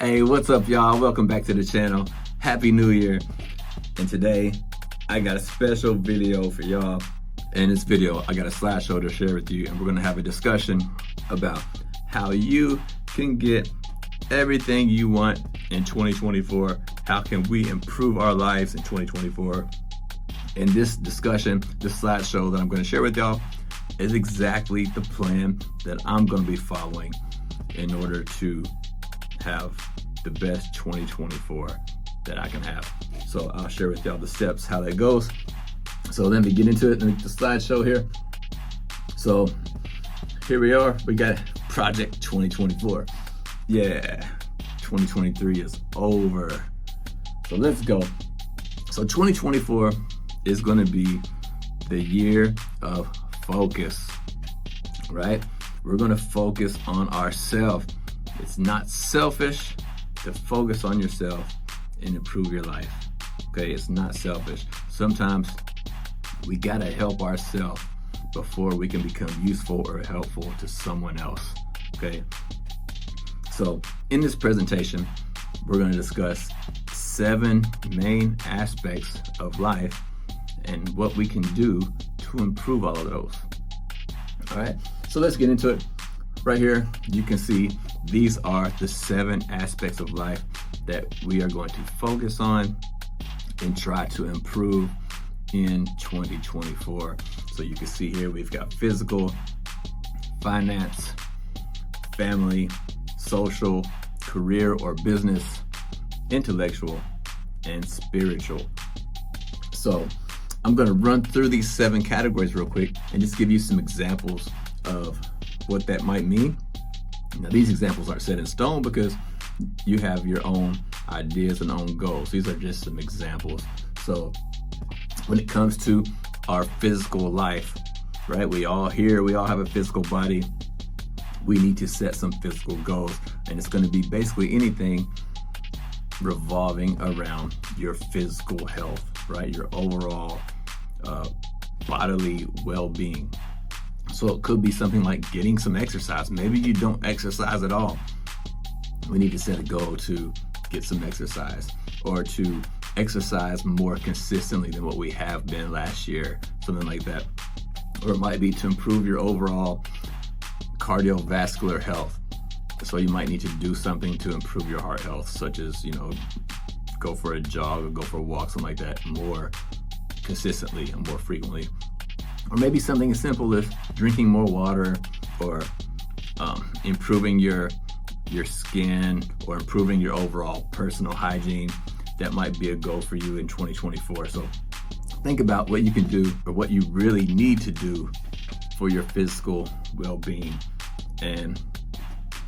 Hey, what's up, y'all? Welcome back to the channel. Happy New Year. And today, I got a special video for y'all. In this video, I got a slideshow to share with you, and we're gonna have a discussion about how you can get everything you want in 2024. How can we improve our lives in 2024? And this discussion, this slideshow that I'm gonna share with y'all is exactly the plan that I'm gonna be following in order to have the best 2024 that I can have. So I'll share with y'all the steps, how that goes. So let me get into it, the slideshow here. So here we are, we got Project 2024. Yeah, 2023 is over. So let's go. So 2024 is gonna be the year of focus, right? We're gonna focus on ourselves. It's not selfish to focus on yourself and improve your life, okay? It's not selfish. Sometimes we gotta help ourselves before we can become useful or helpful to someone else, okay? So in this presentation, we're gonna discuss 7 main aspects of life and what we can do to improve all of those. All right, so let's get into it. Right here, you can see these are the 7 aspects of life that we are going to focus on and try to improve in 2024. So you can see here, we've got physical, finance, family, social, career or business, intellectual, and spiritual. So I'm gonna run through these 7 categories real quick and just give you some examples of what that might mean. Now, these examples aren't set in stone because you have your own ideas and own goals. These are just some examples. So when it comes to our physical life, right? We all have a physical body. We need to set some physical goals, and it's gonna be basically anything revolving around your physical health, right? Your overall bodily well-being. So it could be something like getting some exercise. Maybe you don't exercise at all. We need to set a goal to get some exercise, or to exercise more consistently than what we have been last year, something like that. Or it might be to improve your overall cardiovascular health. So you might need to do something to improve your heart health, such as, go for a jog or go for a walk, something like that, more consistently and more frequently. Or maybe something as simple as drinking more water, or improving your skin, or improving your overall personal hygiene. That might be a goal for you in 2024. So think about what you can do, or what you really need to do for your physical well-being, and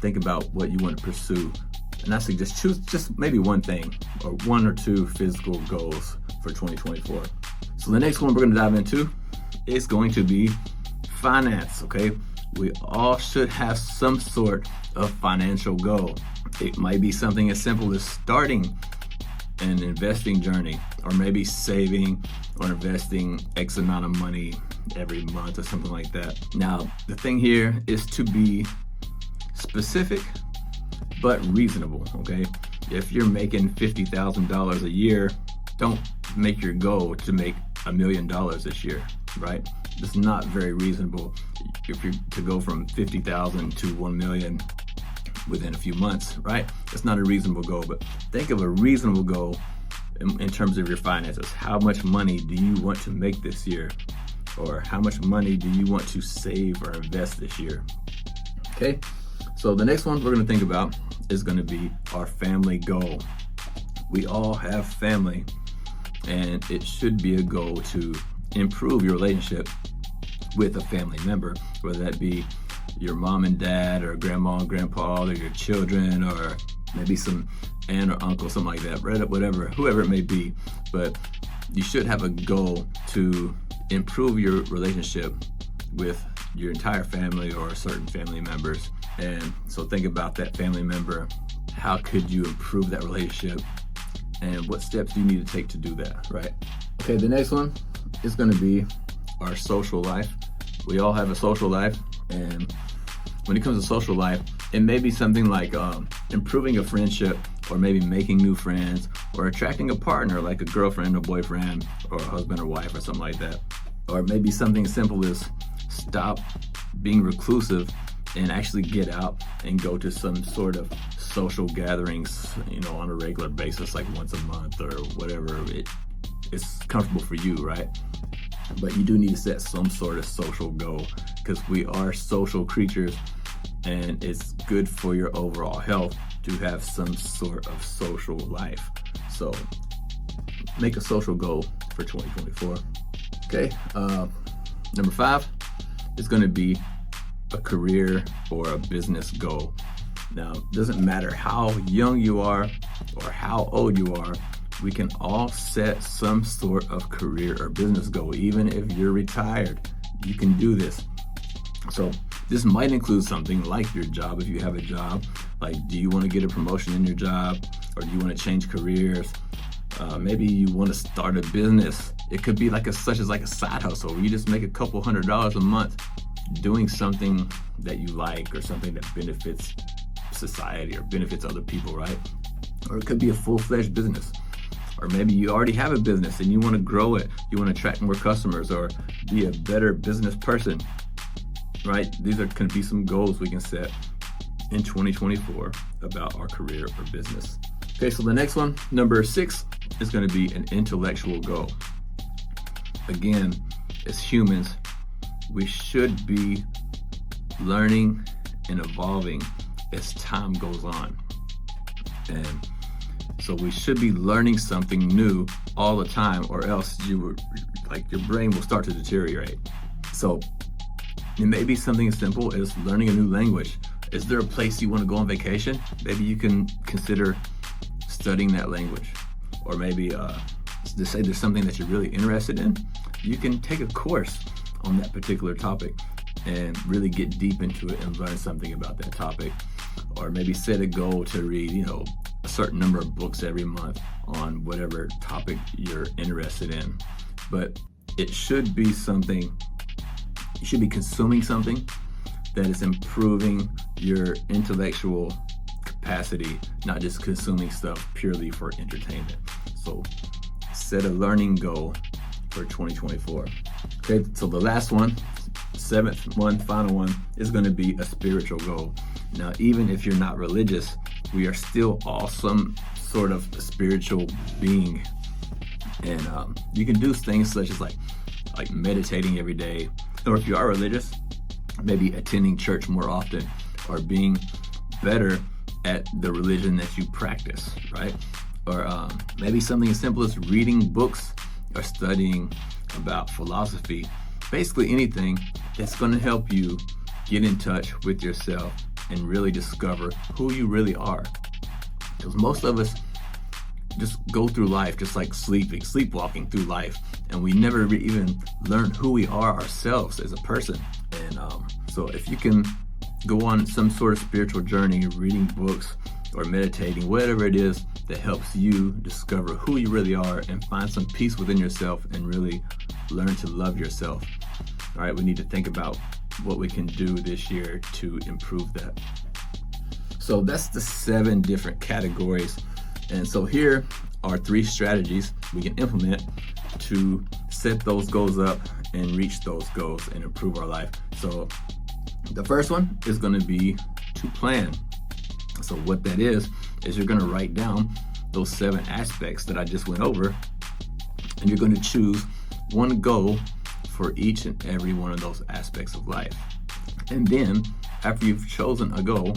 think about what you want to pursue. And I suggest choose just maybe one thing, or 1 or 2 physical goals for 2024. So the next one we're going to dive into is going to be finance, okay? We all should have some sort of financial goal. It might be something as simple as starting an investing journey, or maybe saving or investing X amount of money every month or something like that. Now, the thing here is to be specific but reasonable, okay? If you're making $50,000 a year, don't make your goal to make $1 million this year, right? It's not very reasonable if you're to go from 50,000 to 1 million within a few months, right? It's not a reasonable goal, but think of a reasonable goal in terms of your finances. How much money do you want to make this year? Or how much money do you want to save or invest this year? Okay, so the next one we're gonna think about is gonna be our family goal. We all have family, and it should be a goal to improve your relationship with a family member, whether that be your mom and dad, or grandma and grandpa, or your children, or maybe some aunt or uncle, something like that, right? Whatever, whoever it may be. But you should have a goal to improve your relationship with your entire family or certain family members. And so think about that family member. How could you improve that relationship? And what steps do you need to take to do that, right? Okay, the next one is gonna be our social life. We all have a social life, and when it comes to social life, it may be something like improving a friendship, or maybe making new friends, or attracting a partner like a girlfriend or boyfriend, or a husband or wife, or something like that. Or maybe something as simple as stop being reclusive and actually get out and go to some sort of social gatherings, on a regular basis, like once a month or whatever it's comfortable for you, right? But you do need to set some sort of social goal, because we are social creatures, and it's good for your overall health to have some sort of social life. So make a social goal for 2024. Okay, number 5 is going to be a career or a business goal. Now, it doesn't matter how young you are or how old you are, we can all set some sort of career or business goal. Even if you're retired, you can do this. So this might include something like your job. If you have a job, like, do you want to get a promotion in your job, or do you want to change careers? Maybe you want to start a business. It could be such as a side hustle, where you just make a couple $100s a month doing something that you like, or something that benefits society or benefits other people, right? Or it could be a full-fledged business. Or maybe you already have a business and you want to grow it. You want to attract more customers or be a better business person, right? These are going to be some goals we can set in 2024 about our career or business. Okay, so the next one, number 6, is going to be an intellectual goal. Again, as humans, we should be learning and evolving as time goes on. And so we should be learning something new all the time, or else your brain will start to deteriorate. So it may be something as simple as learning a new language. Is there a place you want to go on vacation? Maybe you can consider studying that language. Or maybe to say there's something that you're really interested in, you can take a course on that particular topic and really get deep into it and learn something about that topic. Or maybe set a goal to read, a certain number of books every month on whatever topic you're interested in. But it should be something, you should be consuming something that is improving your intellectual capacity, not just consuming stuff purely for entertainment. So set a learning goal for 2024. Okay, so the last one, 7th one, final one, is going to be a spiritual goal. Now, even if you're not religious, we are still all some sort of spiritual being. And you can do things such as like meditating every day, or if you are religious, maybe attending church more often, or being better at the religion that you practice, right? Or maybe something as simple as reading books or studying about philosophy. Basically anything that's going to help you get in touch with yourself and really discover who you really are. Because most of us just go through life just like sleepwalking through life, and we never even learn who we are ourselves as a person. And so if you can go on some sort of spiritual journey, reading books or meditating, whatever it is that helps you discover who you really are and find some peace within yourself and really learn to love yourself. All right, we need to think about what we can do this year to improve that. So that's the 7 different categories. And so here are 3 strategies we can implement to set those goals up and reach those goals and improve our life. So the first one is going to be to plan. So what that is you're going to write down those 7 aspects that I just went over, and you're going to choose one goal for each and every one of those aspects of life. And then after you've chosen a goal,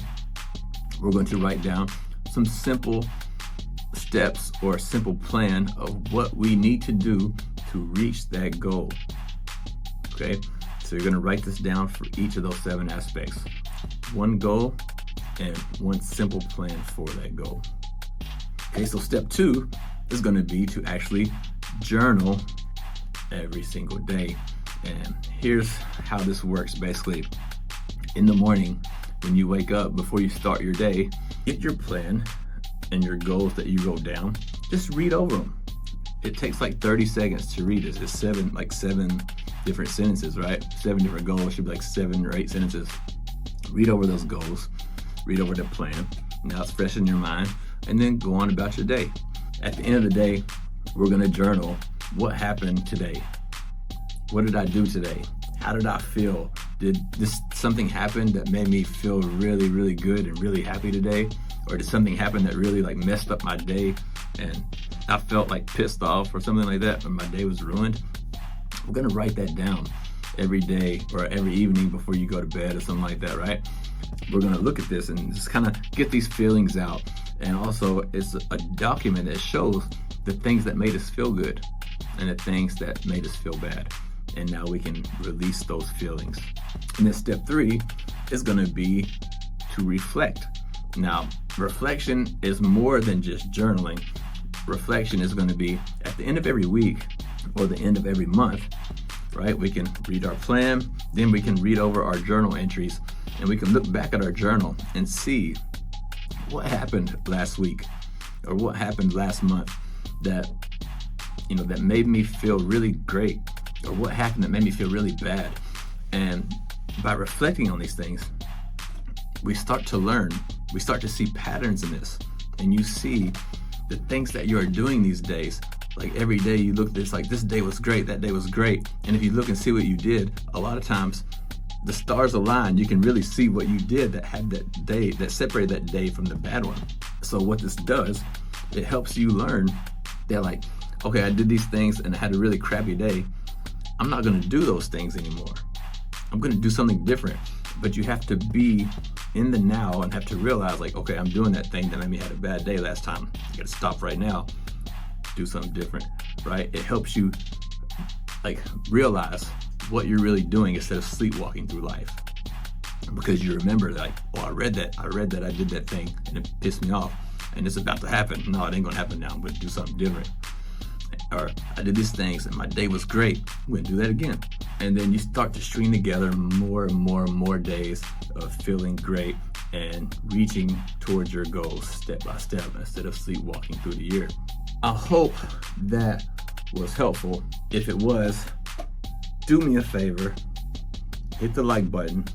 we're going to write down some simple steps or a simple plan of what we need to do to reach that goal. Okay, so you're going to write this down for each of those 7 aspects. One goal and one simple plan for that goal. Okay, so step 2 is going to be to actually journal every single day. And here's how this works. Basically, in the morning when you wake up, before you start your day, get your plan and your goals that you wrote down, just read over them. It takes like 30 seconds to read this. It's 7 different sentences, right? 7 different goals should be like 7 or 8 sentences. Read over those goals, read over the plan. Now it's fresh in your mind, and then go on about your day. At the end of the day, we're gonna journal what happened today. What did I do today? How did I feel? Did something happen that made me feel really, really good and really happy today? Or did something happen that really like messed up my day and I felt like pissed off or something like that, or my day was ruined? We're gonna write that down every day or every evening before you go to bed or something like that, right? We're gonna look at this and just kind of get these feelings out. And also it's a document that shows the things that made us feel good and the things that made us feel bad. And now we can release those feelings. And then step 3 is gonna be to reflect. Now, reflection is more than just journaling. Reflection is gonna be at the end of every week or the end of every month, right? We can read our plan, then we can read over our journal entries, and we can look back at our journal and see what happened last week or what happened last month that made me feel really great, or what happened that made me feel really bad. And by reflecting on these things, we start to learn, we start to see patterns in this, and you see the things that you are doing these days. Like every day you look at this, like this day was great, that day was great. And if you look and see what you did, a lot of times the stars align. You can really see what you did that had that day, that separated that day from the bad one. So what this does, it helps you learn that like, okay, I did these things and I had a really crappy day. I'm not gonna do those things anymore. I'm gonna do something different. But you have to be in the now and have to realize like, okay, I'm doing that thing that made me have a bad day last time. I gotta stop right now, do something different, right? It helps you like realize what you're really doing instead of sleepwalking through life. Because you remember like, oh, I read that I did that thing and it pissed me off and it's about to happen. No, it ain't gonna happen now. I'm gonna do something different. Or I did these things and my day was great. I'm gonna do that again. And then you start to string together more and more and more days of feeling great and reaching towards your goals step by step instead of sleepwalking through the year. I hope that was helpful. If it was, do me a favor, hit the like button,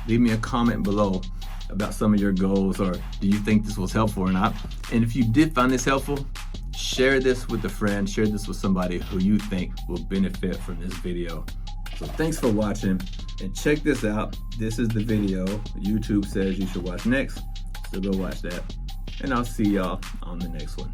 leave me a comment below about some of your goals, or do you think this was helpful or not? And if you did find this helpful, share this with a friend, share this with somebody who you think will benefit from this video. So thanks for watching, and check this out. This is the video YouTube says you should watch next, so go watch that. And I'll see y'all on the next one.